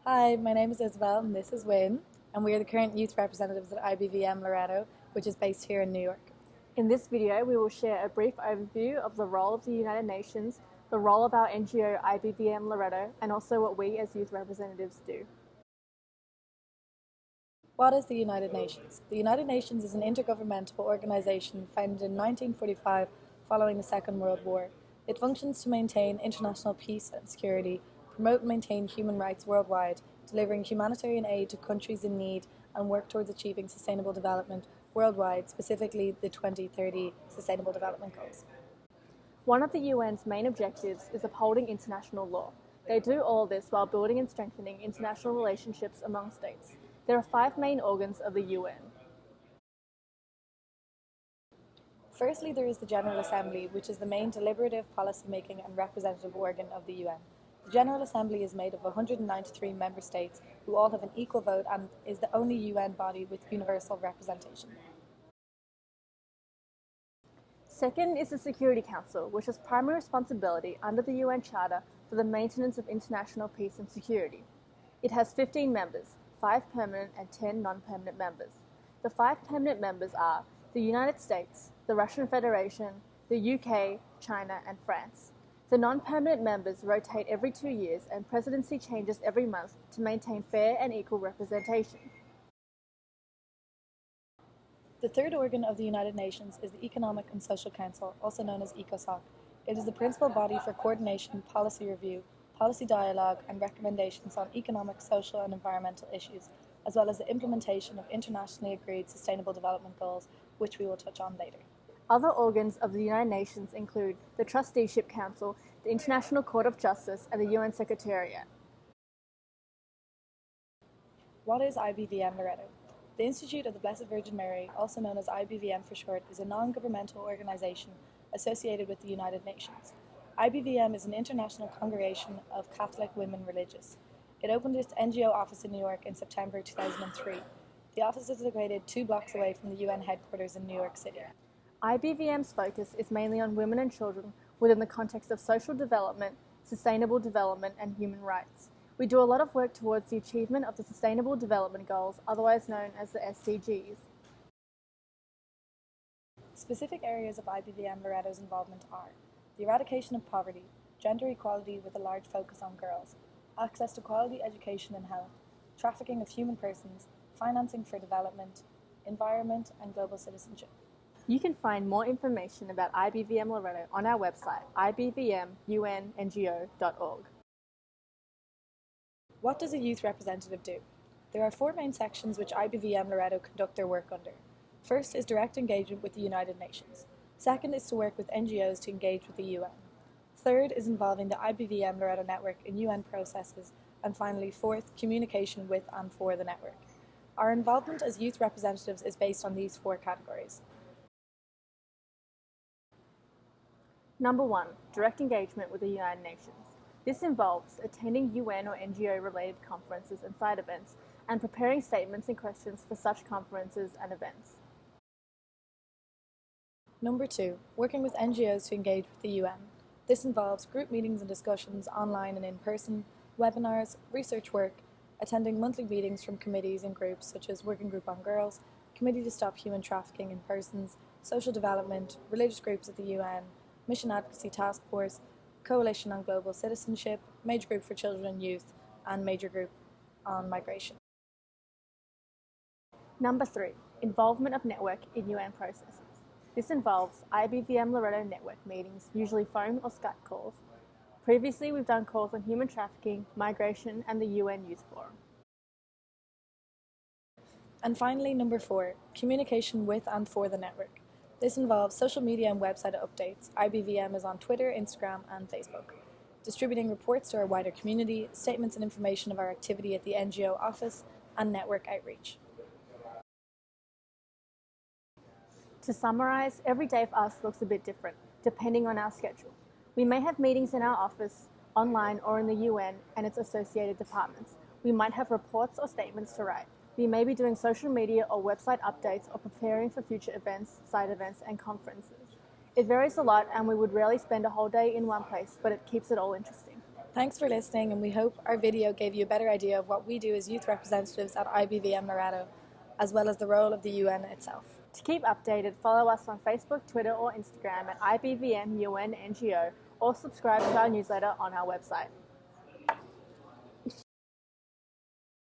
Hi, my name is Isabel and this is Wynne, and we are the current youth representatives at IBVM Loretto, which is based here in New York. In this video, we will share a brief overview of the role of the United Nations, the role of our NGO IBVM Loretto, and also what we as youth representatives do. What is the United Nations? The United Nations is an intergovernmental organization founded in 1945 following the Second World War. It functions to maintain international peace and security, promote and maintain human rights worldwide, delivering humanitarian aid to countries in need, and work towards achieving sustainable development worldwide, specifically the 2030 Sustainable Development Goals. One of the UN's main objectives is upholding international law. They do all this while building and strengthening international relationships among states. There are 5 main organs of the UN. Firstly, there is the General Assembly, which is the main deliberative, policy-making and representative organ of the UN. The General Assembly is made of 193 member states who all have an equal vote and is the only UN body with universal representation. Second is the Security Council, which has primary responsibility under the UN Charter for the maintenance of international peace and security. It has 15 members, 5 permanent and 10 non-permanent members. The 5 permanent members are the United States, the Russian Federation, the UK, China, and France. The non-permanent members rotate every 2 years and presidency changes every month to maintain fair and equal representation. The third organ of the United Nations is the Economic and Social Council, also known as ECOSOC. It is the principal body for coordination, policy review, policy dialogue, and recommendations on economic, social, and environmental issues, as well as the implementation of internationally agreed Sustainable Development Goals, which we will touch on later. Other organs of the United Nations include the Trusteeship Council, the International Court of Justice, and the UN Secretariat. What is IBVM Loretto? The Institute of the Blessed Virgin Mary, also known as IBVM for short, is a non-governmental organization associated with the United Nations. IBVM is an international congregation of Catholic women religious. It opened its NGO office in New York in September 2003. The office is located 2 blocks away from the UN headquarters in New York City. IBVM's focus is mainly on women and children within the context of social development, sustainable development, and human rights. We do a lot of work towards the achievement of the Sustainable Development Goals, otherwise known as the SDGs. Specific areas of IBVM Loretto's involvement are the eradication of poverty, gender equality with a large focus on girls, access to quality education and health, trafficking of human persons, financing for development, environment, and global citizenship. You can find more information about IBVM Loretto on our website, ibvmunngo.org. What does a youth representative do? There are 4 main sections which IBVM Loretto conduct their work under. First is direct engagement with the United Nations. Second is to work with NGOs to engage with the UN. Third is involving the IBVM Loretto network in UN processes. And finally, fourth, communication with and for the network. Our involvement as youth representatives is based on these 4 categories. Number 1, direct engagement with the United Nations. This involves attending UN or NGO-related conferences and side events, and preparing statements and questions for such conferences and events. Number 2, working with NGOs to engage with the UN. This involves group meetings and discussions online and in person, webinars, research work, attending monthly meetings from committees and groups such as Working Group on Girls, Committee to Stop Human Trafficking in Persons, Social Development, religious groups at the UN, Mission Advocacy Task Force, Coalition on Global Citizenship, Major Group for Children and Youth, and Major Group on Migration. Number 3, involvement of network in UN processes. This involves IBVM Loretto network meetings, usually phone or Skype calls. Previously, we've done calls on human trafficking, migration, and the UN Youth Forum. And finally, number 4, communication with and for the network. This involves social media and website updates. IBVM is on Twitter, Instagram, and Facebook. Distributing reports to our wider community, statements and information of our activity at the NGO office, and network outreach. To summarise, every day for us looks a bit different, depending on our schedule. We may have meetings in our office, online, or in the UN and its associated departments. We might have reports or statements to write. We may be doing social media or website updates or preparing for future events, side events, and conferences. It varies a lot, and we would rarely spend a whole day in one place, but it keeps it all interesting. Thanks for listening, and we hope our video gave you a better idea of what we do as youth representatives at IBVM Loreto, as well as the role of the UN itself. To keep updated, follow us on Facebook, Twitter or Instagram at IBVM UN NGO, or subscribe to our newsletter on our website.